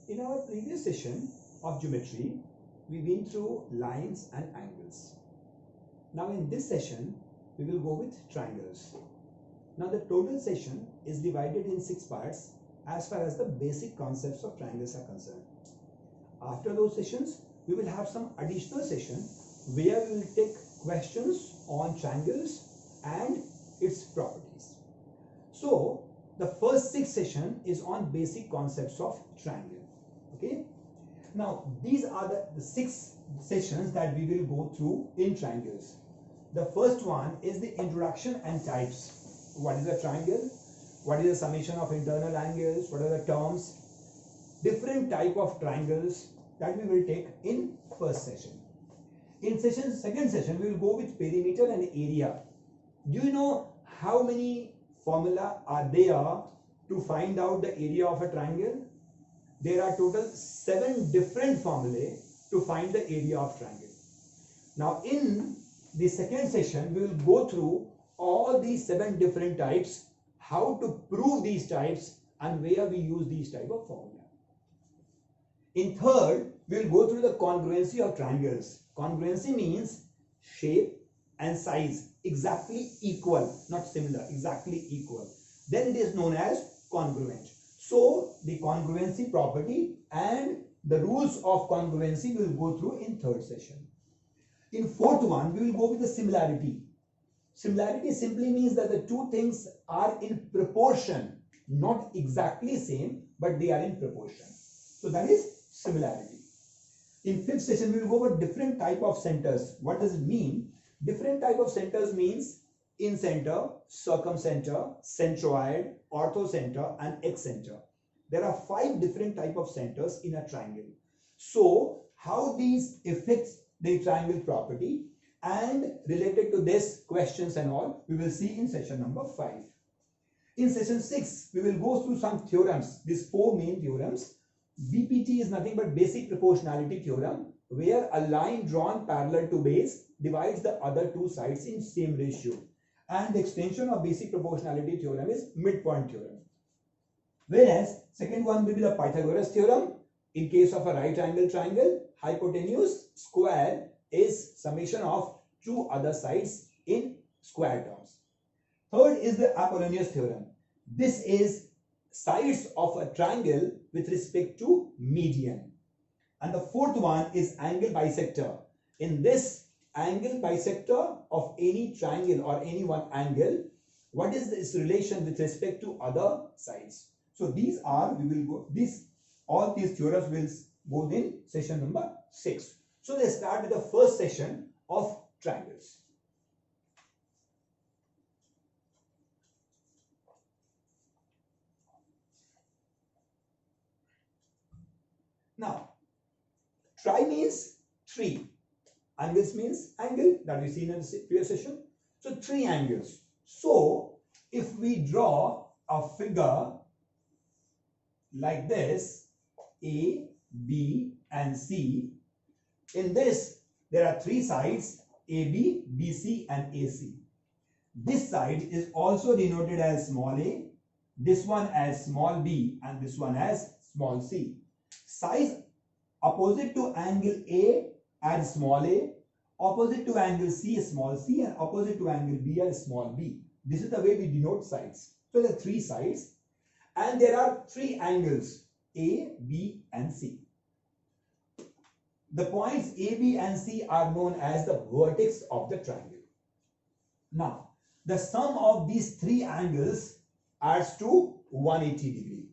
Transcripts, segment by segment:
In our previous session of geometry, we went through lines and angles. Now in this session, we will go with triangles. Now the total session is divided in 6 parts as far as the basic concepts of triangles are concerned. After those sessions, we will have some additional session where we will take questions on triangles and its properties. So the first 6 session is on basic concepts of triangle. Okay. Now these are the 6 sessions that we will go through in triangles. The first one is the introduction and types. What is a triangle? What is the summation of internal angles? What are the terms? Different type of triangles that we will take in first session. In second session, we will go with perimeter and area. Do you know how many formula are there to find out the area of a triangle? There are total 7 different formulae to find the area of triangle. Now in the second session, we will go through all these 7 different types, how to prove these types and where we use these type of formula. In third, we will go through the congruency of triangles. Congruency means shape and size exactly equal, not similar, exactly equal. Then it is known as congruent. So the congruency property and the rules of congruency we will go through in third session. In fourth one, we will go with the similarity. Similarity simply means that the two things are in proportion, not exactly same, but they are in proportion. So that is similarity. In fifth session, we will go over different type of centers. What does it mean? Different type of centers means incenter, circumcenter, centroid, orthocenter and excenter. There are 5 different type of centers in a triangle. So how these affects the triangle property and related to this questions and all we will see in session number 5. In session 6 we will go through some theorems, these 4 main theorems. BPT is nothing but basic proportionality theorem, where a line drawn parallel to base divides the other 2 sides in same ratio. And the extension of basic proportionality theorem is midpoint theorem. Whereas second one will be the Pythagoras theorem. In case of a right angle triangle, hypotenuse square is summation of 2 other sides in square terms. Third is the Apollonius theorem. This is sides of a triangle with respect to median. And the fourth one is angle bisector. In this angle bisector of any triangle or any one angle, what is its relation with respect to other sides? So these are, we will go, all these theorems will go in session number 6. So let's start with the first session of triangles. Now, tri means 3. Angles means angle that we seen in the previous session. So 3 angles. So if we draw a figure like this, A, B and C, in this there are 3 sides, AB, BC and AC. This side is also denoted as small a, this one as small b and this one as small c. Sides opposite to angle A are small a, opposite to angle C is small c and opposite to angle B are small b. This is the way we denote sides. So there are 3 sides and there are 3 angles A, B and C. The points A, B and C are known as the vertex of the triangle. Now, the sum of these 3 angles adds to 180 degree.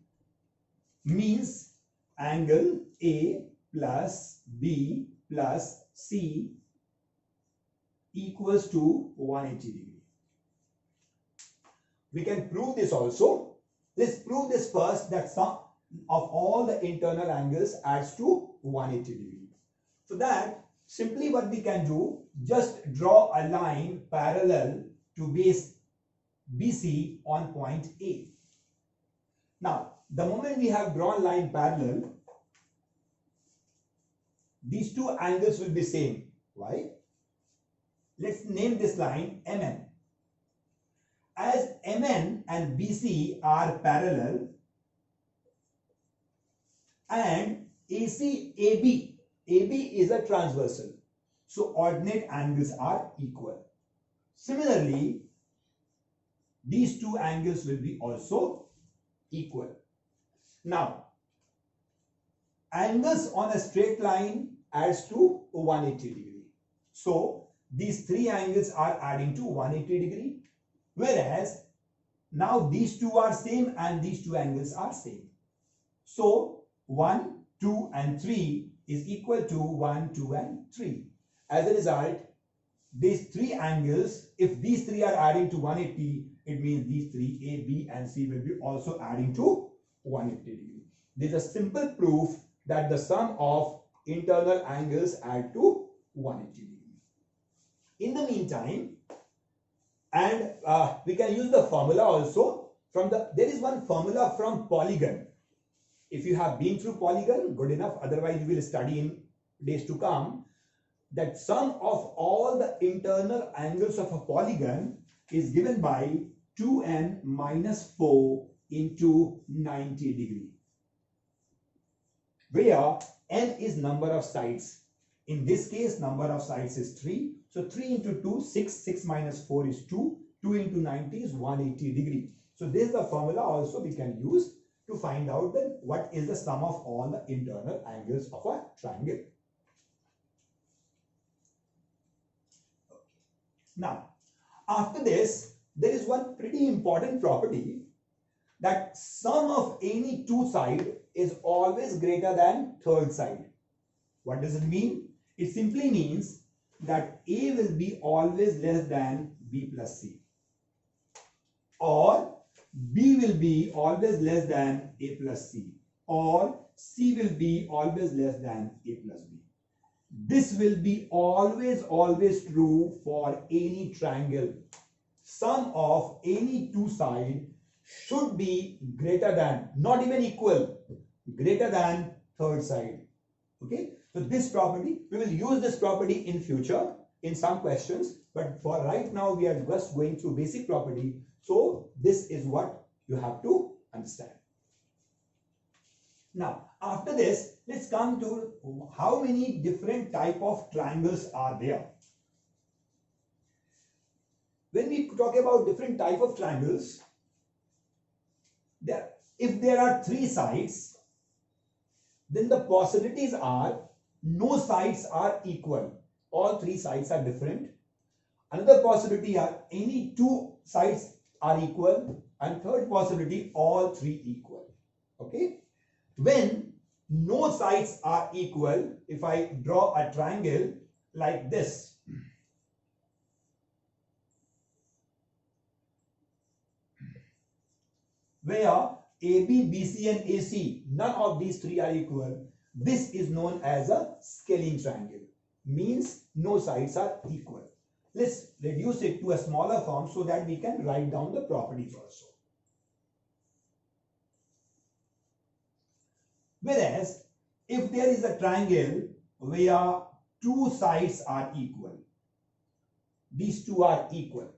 Means angle A plus B plus C equals to 180 degree. We can prove this also. Let's prove this first, that sum of all the internal angles adds to 180 degree. So that simply what we can do, just draw a line parallel to base BC on point A. Now, the moment we have drawn line parallel, these 2 angles will be same. Why? Let's name this line MN. As MN and BC are parallel, and AC AB. AB is a transversal. So ordinate angles are equal. Similarly, these two angles will be also equal. Now, angles on a straight line adds to 180 degree. So these three angles are adding to 180 degree, whereas now these two are same and these two angles are same. So 1, 2 and 3 is equal to 1, 2 and 3. As a result, these three angles, if these three are adding to 180, it means these three A, B and C will be also adding to 180 degree. This is a simple proof that the sum of internal angles add to 180 degree. In the meantime, and we can use the formula also from there is one formula from polygon. If you have been through polygon, good enough. Otherwise, you will study in days to come. That sum of all the internal angles of a polygon is given by 2n minus 4 into 90 degree, where n is number of sides. In this case, number of sides is 3. So 3 into 2, 6. 6 minus 4 is 2. 2 into 90 is 180 degree. So this is the formula also we can use to find out then what is the sum of all the internal angles of a triangle. Now, after this, there is one pretty important property that sum of any two sides is always greater than third side. What does it mean? It simply means that A will be always less than B plus C, or B will be always less than A plus C, or C will be always less than A plus B. This will be always true for any triangle. Sum of any two sides should be greater than, not even equal, greater than third side. Okay, so this property, we will use this property in future in some questions, but for right now we are just going through basic property. So this is what you have to understand. Now, after this, let's come to how many different type of triangles are there. When we talk about different type of triangles, if there are three sides, then the possibilities are no sides are equal. All three sides are different. Another possibility are any two sides are equal, and third possibility all three equal. Okay. When no sides are equal, if I draw a triangle like this, where AB, BC and AC, none of these three are equal, this is known as a scaling triangle. Means no sides are equal. Let's reduce it to a smaller form so that we can write down the properties also. Whereas, if there is a triangle where two sides are equal, these two are equal.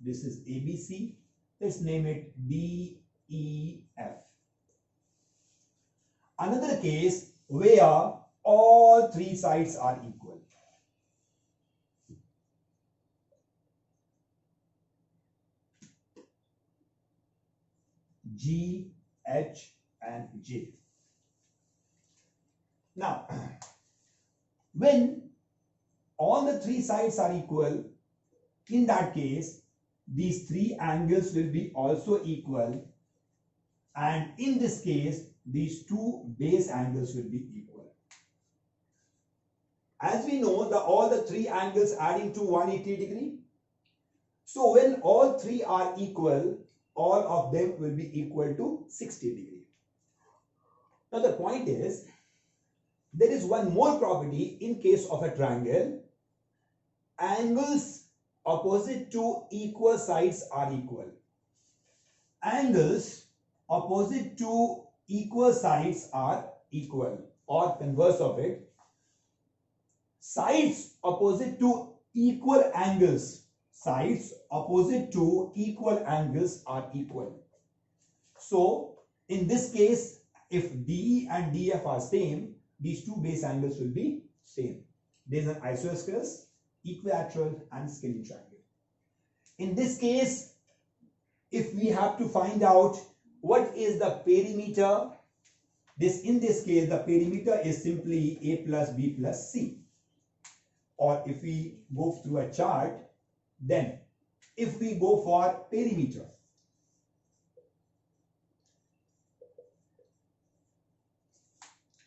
This is ABC. Let's name it DEF. Another case where all three sides are equal. G, H and J. Now, when all the three sides are equal, in that case, these three angles will be also equal, and in this case, these two base angles will be equal. As we know, all the three angles adding to 180 degree. So when all three are equal, all of them will be equal to 60 degree. Now the point is, there is one more property in case of a triangle. Angles opposite to equal sides are equal. Angles opposite to equal sides are equal, or converse of it, sides opposite to equal angles. Sides opposite to equal angles are equal. So, In this case, if DE and DF are same, these two base angles will be same. There is an isosceles, equilateral and scalene triangle. In this case, if we have to find out what is the perimeter, in this case the perimeter is simply A plus B plus C. Or if we go through a chart, then if we go for perimeter,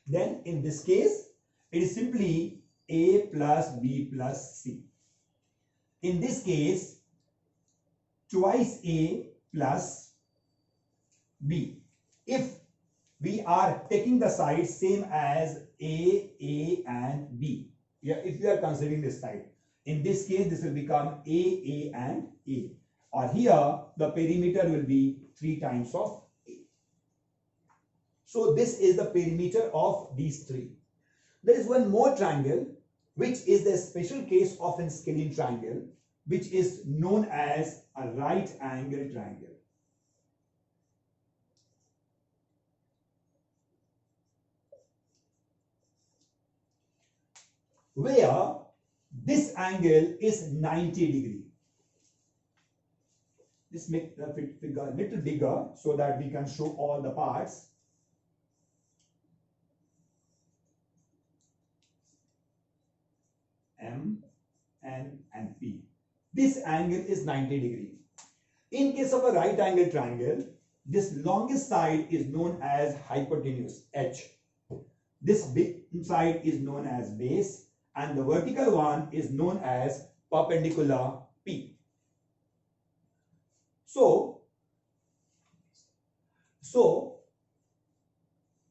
then in this case it is simply A plus B plus C. In this case, twice A plus B. If we are taking the sides same as A and B. Yeah, if we are considering this side. In this case, this will become A and A. Or here, the perimeter will be 3 times of A. So this is the perimeter of these three. There is one more triangle, which is the special case of a scalene triangle, which is known as a right angle triangle. Where this angle is 90 degree. This make the figure a little bigger so that we can show all the parts. M, N and P. This angle is 90 degree. In case of a right angle triangle, this longest side is known as hypotenuse, H. This big side is known as base and the vertical one is known as perpendicular, P. So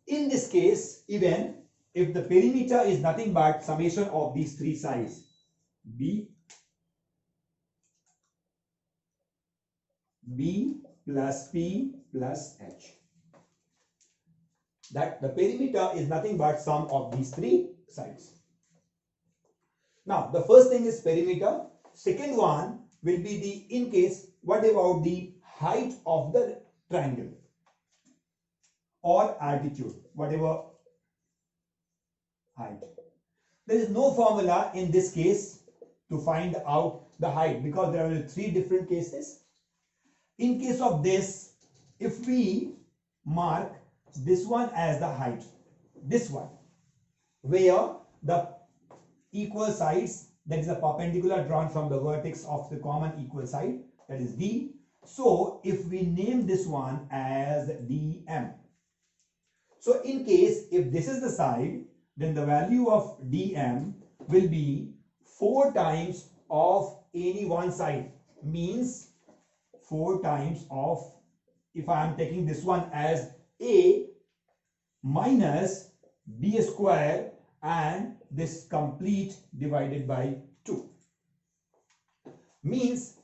in this case, even if the perimeter is nothing but summation of these three sides, B plus P plus H, that the perimeter is nothing but sum of these three sides. Now, the first thing is perimeter. Second one will be the in case, what about the height of the triangle or altitude, whatever height. There is no formula in this case to find out the height because there are three different cases. In case of this, if we mark this one as the height, this one, where the equal sides, that is a perpendicular drawn from the vertex of the common equal side, that is D. So if we name this one as DM, so in case if this is the side, then the value of DM will be 4 times of any one side, means 4 times of, if I am taking this one as A minus B square and this complete divided by 2, means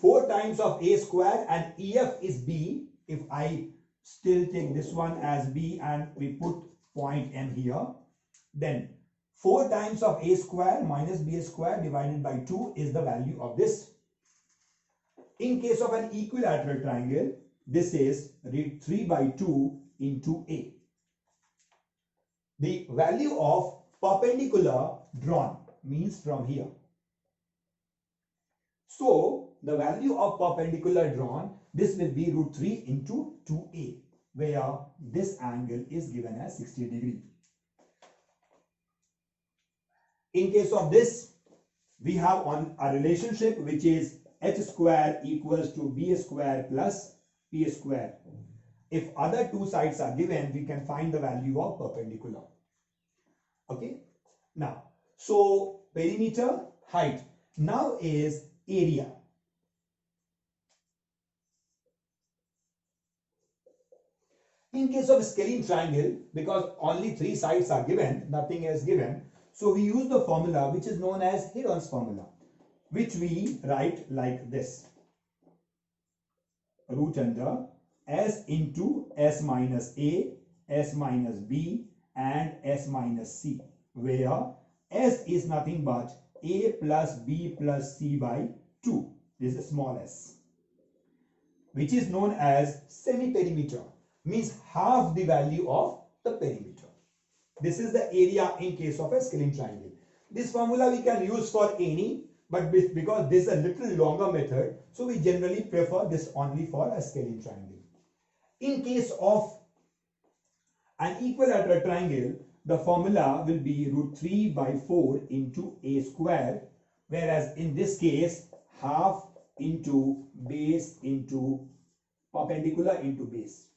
4 times of A square and EF is B. If I still take this one as B and we put point M here, then 4 times of A square minus B square divided by 2 is the value of this. In case of an equilateral triangle, this is 3 by 2 into A. The value of perpendicular drawn means from here. So the value of perpendicular drawn, this will be √3 into 2A, where this angle is given as 60 degree. In case of this, we have on a relationship which is H square equals to B square plus P square. If other two sides are given, we can find the value of perpendicular. Okay. Now, so perimeter, height. Now is area. In case of a scalene triangle, because only 3 sides are given, nothing else given, so we use the formula which is known as Heron's formula, which we write like this: root under S into S minus A, S minus B and S minus C, where S is nothing but A plus B plus C by 2. This is small s, which is known as semi-perimeter. means half the value of the perimeter. This is the area in case of a scalene triangle. This formula we can use for any, but because this is a little longer method, so we generally prefer this only for a scalene triangle. In case of an equilateral triangle, the formula will be root 3 by 4 into a square, whereas in this case, half into base into perpendicular into base.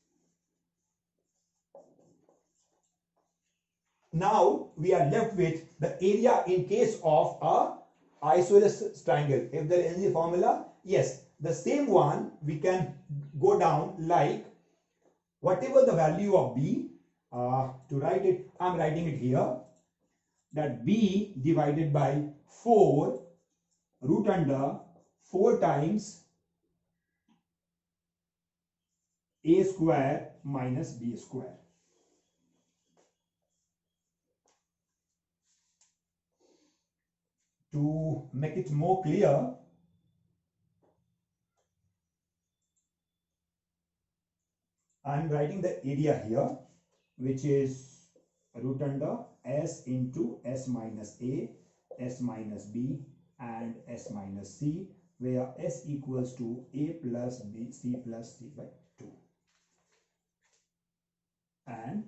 Now we are left with the area in case of a isosceles triangle. If there is any formula, yes, the same one we can go down like whatever the value of b, to write it, I am writing it here, that b divided by 4 root under 4 times a square minus b square. To make it more clear, I am writing the area here, which is root under s into s minus a, s minus b and s minus c, where s equals to a plus b, c plus c by 2. And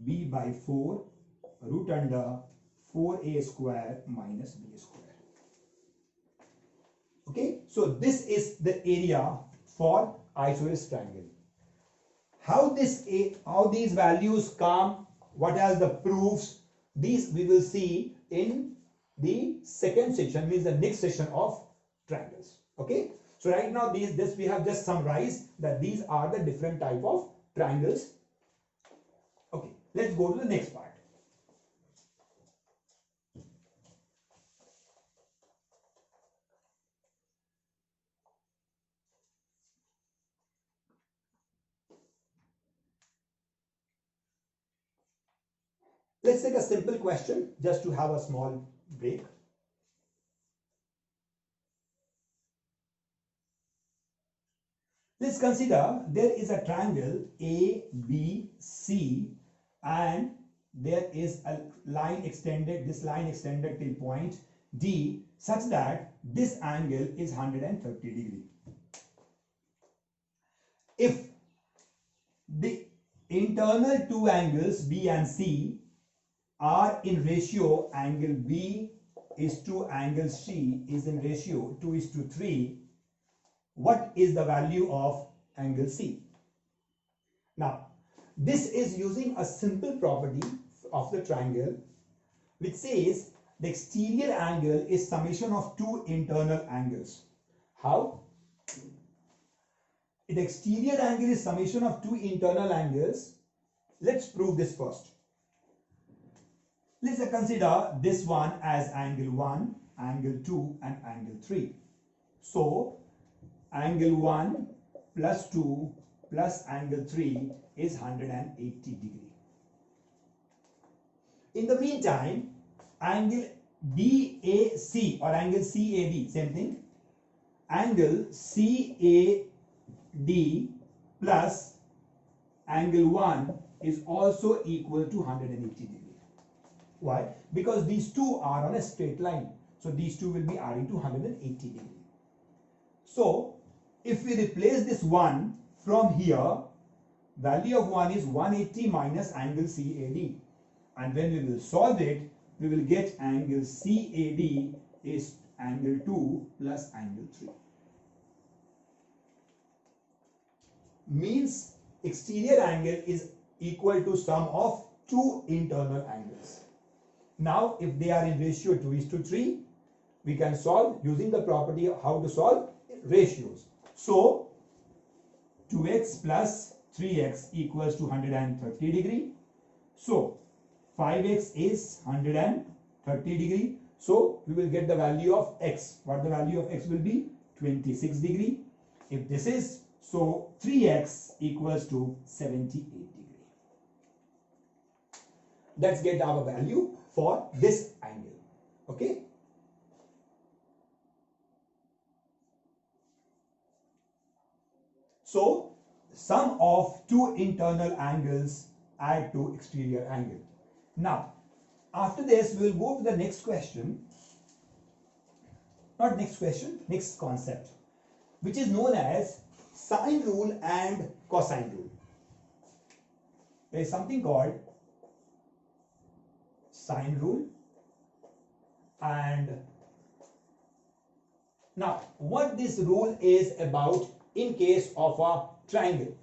b by 4 root under 4a square minus b square. Okay, so this is the area for isosceles triangle. How these values come, what are the proofs, these we will see in the second section, means the next section of triangles. Okay, so right now this we have just summarized that these are the different type of triangles. Okay, let's go to the next part. Let's take a simple question just to have a small break. Let's consider there is a triangle ABC and there is a line extended, this line extended till point D such that this angle is 130 degree. If the internal two angles B and C are in ratio, angle B is to angle C is in ratio 2:3, what is the value of angle C? Now, this is using a simple property of the triangle which says the exterior angle is summation of two internal angles. How? The exterior angle is summation of two internal angles. Let's prove this first. Let's consider this one as angle 1, angle 2 and angle 3. So, angle 1 plus 2 plus angle 3 is 180 degree. In the meantime, angle BAC or angle CAD, same thing. Angle CAD plus angle 1 is also equal to 180 degree. Why? Because these two are on a straight line. So these two will be adding to 180 degree. So if we replace this 1 from here, value of 1 is 180 minus angle CAD. And when we will solve it, we will get angle CAD is angle 2 plus angle 3. Means exterior angle is equal to sum of two internal angles. Now if they are in ratio 2:3, we can solve using the property of how to solve ratios. So 2x plus 3x equals to 130 degree. So 5x is 130 degree. So we will get the value of x. What the value of x will be? 26 degree. If this is, so 3x equals to 78 degree. Let's get our value for this angle. Okay. So sum of two internal angles add to exterior angle. Now after this we will go to the next question, not next question, next concept, which is known as sine rule and cosine rule. There is something called sine rule, and now what this rule is about in case of a triangle.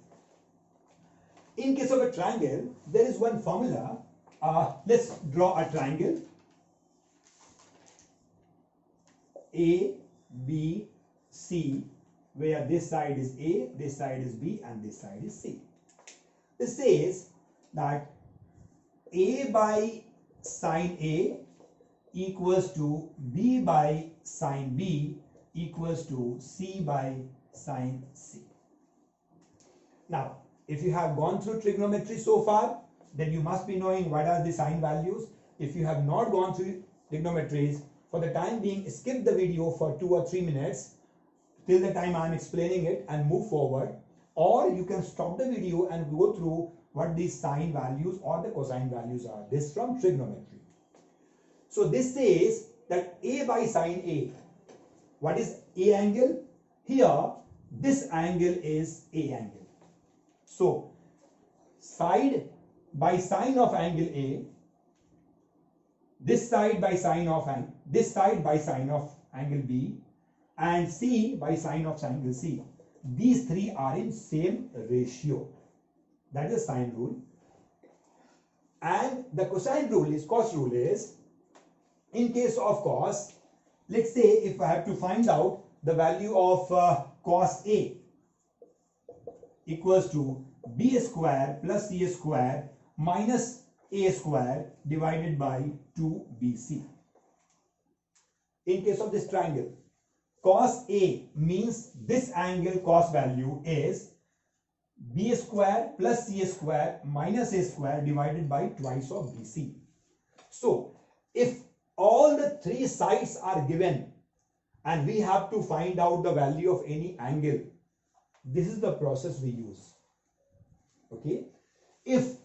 In case of a triangle, there is one formula. Let's draw a triangle A, B, C, where this side is A, this side is B, and this side is C. This says that A by sine A equals to B by sine B equals to C by sine C. Now, if you have gone through trigonometry so far, then you must be knowing what are the sine values. If you have not gone through trigonometries, for the time being, skip the video for 2 or 3 minutes till the time I am explaining it and move forward, or you can stop the video and go through what these sine values or the cosine values are. This from trigonometry. So this says that A by sine A. What is A angle? Here, this angle is A angle. So side by sine of angle A, this side by sine of angle B, and C by sine of angle C. These three are in same ratio. That is sine rule. And the cosine rule is, cos rule is, in case of cos, let's say if I have to find out the value of cos A equals to B square plus C square minus A square divided by 2BC. In case of this triangle, cos A means this angle cos value is B square plus C square minus A square divided by twice of BC. So if all the three sides are given and we have to find out the value of any angle, this is the process we use. Okay, if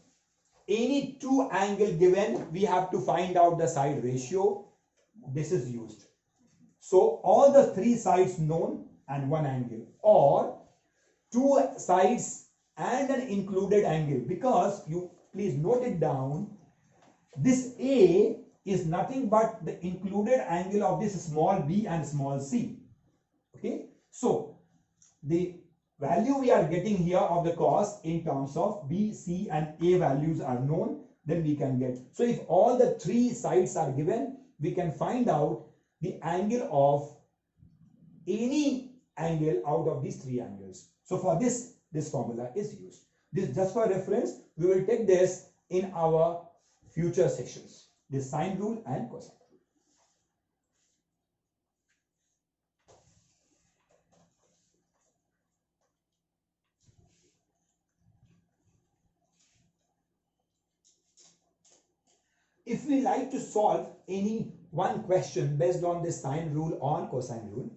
any two angle given, we have to find out the side ratio, this is used. So all the three sides known and one angle, or two sides and an included angle, because you please note it down, this A is nothing but the included angle of this small b and small c. Okay, so the value we are getting here of the cos in terms of B, C and A values are known, then we can get. So if all the three sides are given, we can find out the angle of any angle out of these three angles. So for this formula is used. This just for reference, we will take this in our future sessions, the sine rule and cosine. If we like to solve any one question based on the sine rule or cosine rule,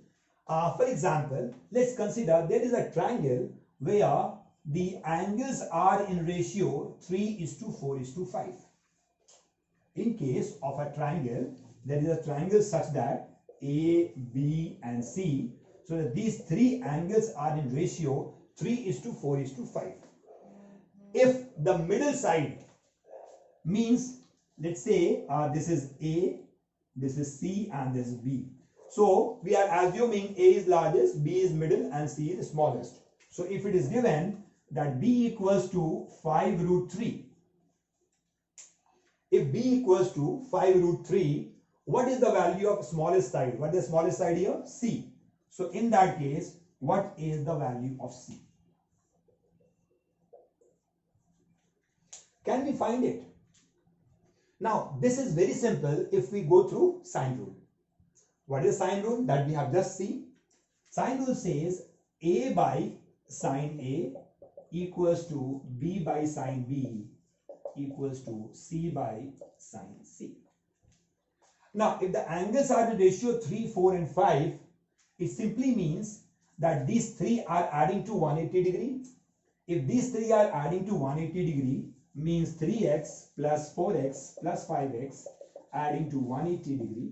for example, let's consider there is a triangle where the angles are in ratio 3:4:5. In case of a triangle, there is a triangle such that A, B and C, so that these three angles are in ratio 3:4:5. If the middle side means, let's say this is A, this is C and this is B. So we are assuming A is largest, B is middle and C is smallest. So if it is given that B equals to 5√3, if B equals to 5√3, what is the value of smallest side? What is the smallest side here? C. So in that case, what is the value of C? Can we find it? Now, this is very simple if we go through sine rule. What is sine rule? That we have just seen. Sine rule says A by sine A equals to B by sine B equals to C by sine C. Now, if the angles are the ratio 3, 4 and 5, it simply means that these three are adding to 180 degree. If these three are adding to 180 degree, means 3x plus 4x plus 5x adding to 180 degree.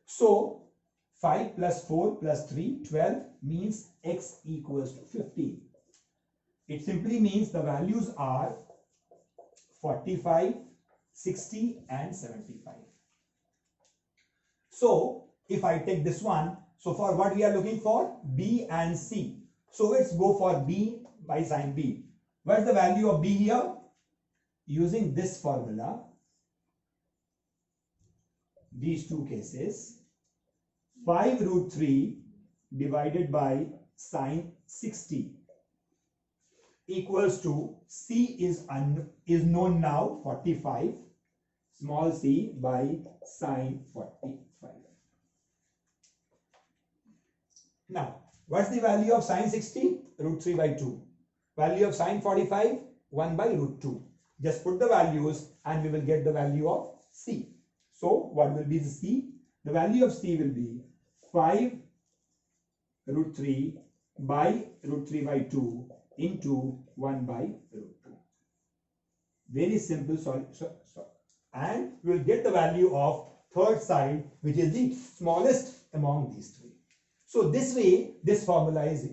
So 5 plus 4 plus 3, 12 means x equals to 15. It simply means the values are 45, 60 and 75. So if I take this one, so for what we are looking for? B and C. So let's go for B by sine B. What's the value of B here? Using this formula, these two cases, 5 root 3 divided by sine 60 equals to C is known now, 45, small c by sine 45. Now, what's the value of sine 60? Root 3 by 2. Value of sine 45? 1 by root 2. Just put the values and we will get the value of C. So, what will be the C? The value of C will be 5 root 3 by root 3 by 2 into 1 by root 2. Very simple solution. And we will get the value of third side, which is the smallest among these three. So this way, this formula is